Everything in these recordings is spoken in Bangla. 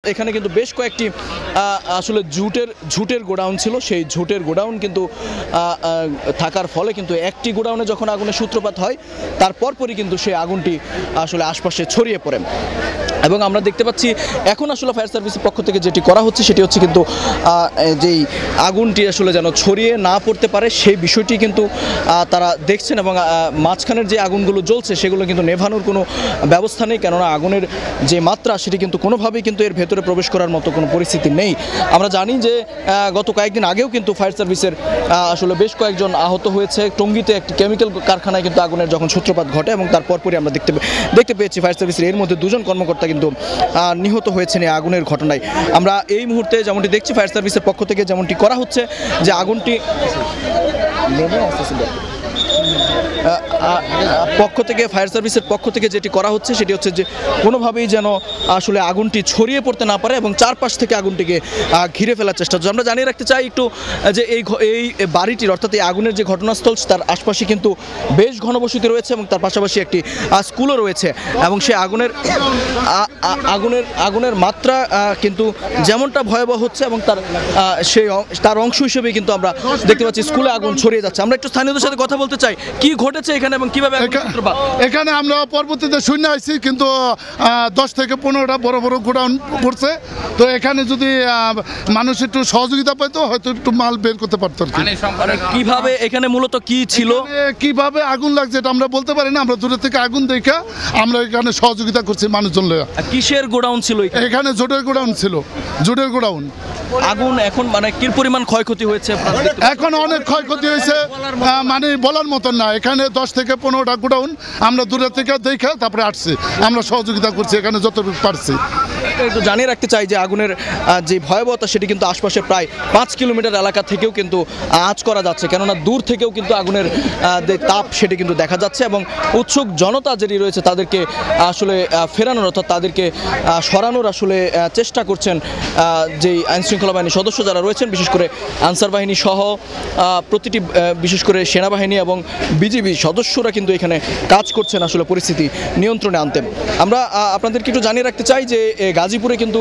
এখানে কিন্তু বেশ কয়েকটি আসলে ঝুটের গোডাউন ছিল। সেই ঝুটের গোডাউন কিন্তু থাকার ফলে কিন্তু একটি গোডাউনে যখন আগুনের সূত্রপাত হয় তারপরই কিন্তু সেই আগুনটি আসলে আশপাশে ছড়িয়ে পড়ে। এবং আমরা দেখতে পাচ্ছি এখন আসলে ফায়ার সার্ভিসের পক্ষ থেকে যেটি করা হচ্ছে সেটি হচ্ছে কিন্তু যেই আগুনটি আসলে যেন ছড়িয়ে না পড়তে পারে সেই বিষয়টি কিন্তু তারা দেখছেন। এবং মাঝখানের যে আগুনগুলো জ্বলছে সেগুলো কিন্তু নেভানোর কোনো ব্যবস্থা নেই, কেননা আগুনের যে মাত্রা সেটি কিন্তু কোনোভাবেই কিন্তু এর ভেতরে প্রবেশ করার মতো কোনো পরিস্থিতি নেই। আমরা জানি যে গত কয়েকদিন আগেও কিন্তু ফায়ার সার্ভিসের আসলে বেশ কয়েকজন আহত হয়েছে। টঙ্গীতে একটি কেমিক্যাল কারখানায় কিন্তু আগুনের যখন সূত্রপাত ঘটে এবং তারপরই আমরা দেখতে পেয়েছি ফায়ার সার্ভিসের এর মধ্যে দুজন কর্মকর্তা কিন্তু নিহত হয়েছেন এই আগুনের ঘটনায়। আমরা এই মুহূর্তে যেমনটি দেখছি ফায়ার সার্ভিসের পক্ষ থেকে যেমনটি করা হচ্ছে যে আগুনটি ফায়ার সার্ভিসের পক্ষ থেকে যেটি করা হচ্ছে সেটি হচ্ছে যে কোনোভাবেই যেন আসলে আগুনটি ছড়িয়ে পড়তে না পারে এবং চারপাশ থেকে আগুনটিকে ঘিরে ফেলার চেষ্টা হচ্ছে। আমরা জানিয়ে রাখতে চাই একটু যে এই বাড়িটির অর্থাৎ এই আগুনের যে ঘটনাস্থল তার আশপাশে কিন্তু বেশ ঘনবসতি রয়েছে এবং তার পাশাপাশি একটি স্কুলও রয়েছে এবং সেই আগুনের মাত্রা কিন্তু যেমনটা ভয়াবহ হচ্ছে এবং তার অংশ হিসেবে কিন্তু আমরা দেখতে পাচ্ছি স্কুলে আগুন ছড়িয়ে যাচ্ছে। আমরা একটু স্থানীয়দের সাথে কথা বলতে চাই কি ঘটেছে এখানে এবং কিভাবে এখানে আমরা পরবর্তীতে শূন্য আইছি, কিন্তু 10 থেকে 15টা বড় বড় গোডাউন পড়ছে। তো এখানে যদি মানুষ একটু সহযোগিতা পাইতো হয়তো একটু মাল বের করতে পারতো। কিভাবে এখানে মূলত কি ছিল, কিভাবে আগুন লাগছে এটা আমরা বলতে পারি না। আমরা দূরে থেকে আগুন দেখা আমরা এখানে সহযোগিতা করছি মানুষজন। কিসের গোডাউন ছিল এখানে? জোটের গোডাউন ছিল, জোটের গোডাউন। আগুন এখন মানে কি পরিমাণ ক্ষয়ক্ষতি হয়েছে? এখন অনেক ক্ষয়ক্ষতি হয়েছে, মানে বলার মতন না। এখানে 10 থেকে 15টা গোডাউন আমরা দূরে থেকে দেখে তারপরে আসছি, আমরা সহযোগিতা করছি এখানে যতটুকু পারছি। একটু জানিয়ে রাখতে চাই যে আগুনের যে ভয়াবহতা সেটি কিন্তু আশপাশে প্রায় 5 কিলোমিটার এলাকা থেকেও কিন্তু আঁচ করা যাচ্ছে, কেননা দূর থেকেও কিন্তু আগুনের তাপ সেটি কিন্তু দেখা যাচ্ছে এবং উৎসুক জনতা যেটি রয়েছে তাদেরকে আসলে ফেরানোর অর্থাৎ তাদেরকে সরানোর আসলে চেষ্টা করছেন যেই আইনশৃঙ্খলা বাহিনীর সদস্য যারা রয়েছেন, বিশেষ করে আনসার বাহিনী সহ প্রতিটি বিশেষ করে সেনাবাহিনী এবং বিজিবি সদস্যরা কিন্তু এখানে কাজ করছেন আসলে পরিস্থিতি নিয়ন্ত্রণে আনতে। আমরা আপনাদেরকে একটু জানিয়ে রাখতে চাই যে গাজীপুরে কিন্তু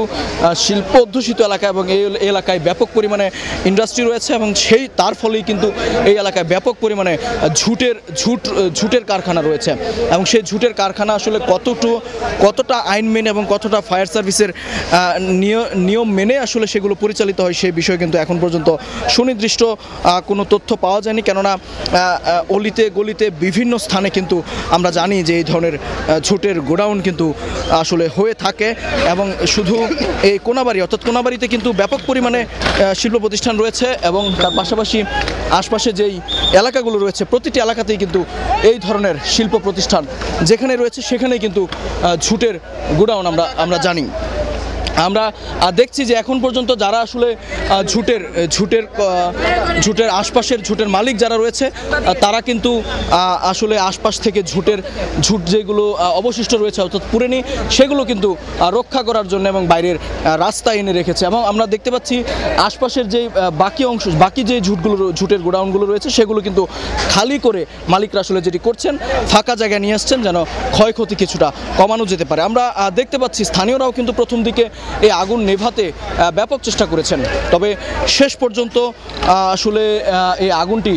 শিল্প অধ্যুষিত এলাকা এবং এই এলাকায় ব্যাপক পরিমাণে ইন্ডাস্ট্রি রয়েছে এবং তার ফলেই কিন্তু এই এলাকায় ব্যাপক পরিমাণে ঝুটের কারখানা রয়েছে এবং সেই ঝুটের কারখানা আসলে কতটা আইন মেনে এবং কতটা ফায়ার সার্ভিসের নিয়ম মেনে আসলে সেগুলো পরিচালিত হয় সেই বিষয়ে কিন্তু এখন পর্যন্ত সুনির্দিষ্ট কোনো তথ্য পাওয়া যায়নি, কেননা অলিতে গলিতে বিভিন্ন স্থানে কিন্তু আমরা জানি যে এই ধরনের ঝুটের গোডাউন কিন্তু আসলে হয়ে থাকে এবং শুধু এই কোনাবাড়ি অর্থাৎ কোনাবাড়িতে কিন্তু ব্যাপক পরিমাণে শিল্প প্রতিষ্ঠান রয়েছে এবং তার পাশাপাশি আশপাশে যেই এলাকাগুলো রয়েছে প্রতিটি এলাকাতেই কিন্তু এই ধরনের শিল্প প্রতিষ্ঠান যেখানে রয়েছে সেখানেই কিন্তু ঝুটের গোডাউন আমরা জানি। আমরা দেখছি যে এখন পর্যন্ত যারা আসলে ঝুটের আশপাশের ঝুটের মালিক যারা রয়েছে তারা কিন্তু আসলে আশপাশ থেকে ঝুট যেগুলো অবশিষ্ট রয়েছে অর্থাৎ পুড়েনি সেগুলো কিন্তু রক্ষা করার জন্য এবং বাইরের রাস্তায় এনে রেখেছে এবং আমরা দেখতে পাচ্ছি আশপাশের যে বাকি যে ঝুটের গোডাউনগুলো রয়েছে সেগুলো কিন্তু খালি করে মালিকরা আসলে যেটি করছেন ফাঁকা জায়গায় নিয়ে আসছেন যেন ক্ষয়ক্ষতি কিছুটা কমানো যেতে পারে। আমরা দেখতে পাচ্ছি স্থানীয়রাও কিন্তু প্রথম দিকে এই আগুন নেভাতে ব্যাপক চেষ্টা করেছেন, তবে শেষ পর্যন্ত আসলে এই আগুনটি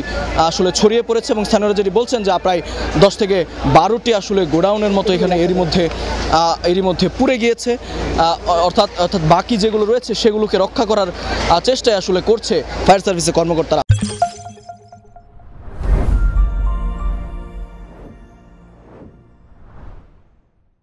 আসলে ছড়িয়ে পড়েছে এবং স্থানীয়রা যেটি বলছেন যে প্রায় 10 থেকে 12টি আসলে গোডাউনের মতো এখানে এরই মধ্যে পুড়ে গিয়েছে। অর্থাৎ বাকি যেগুলো রয়েছে সেগুলোকে রক্ষা করার চেষ্টায় আসলে করছে ফায়ার সার্ভিসের কর্মকর্তারা।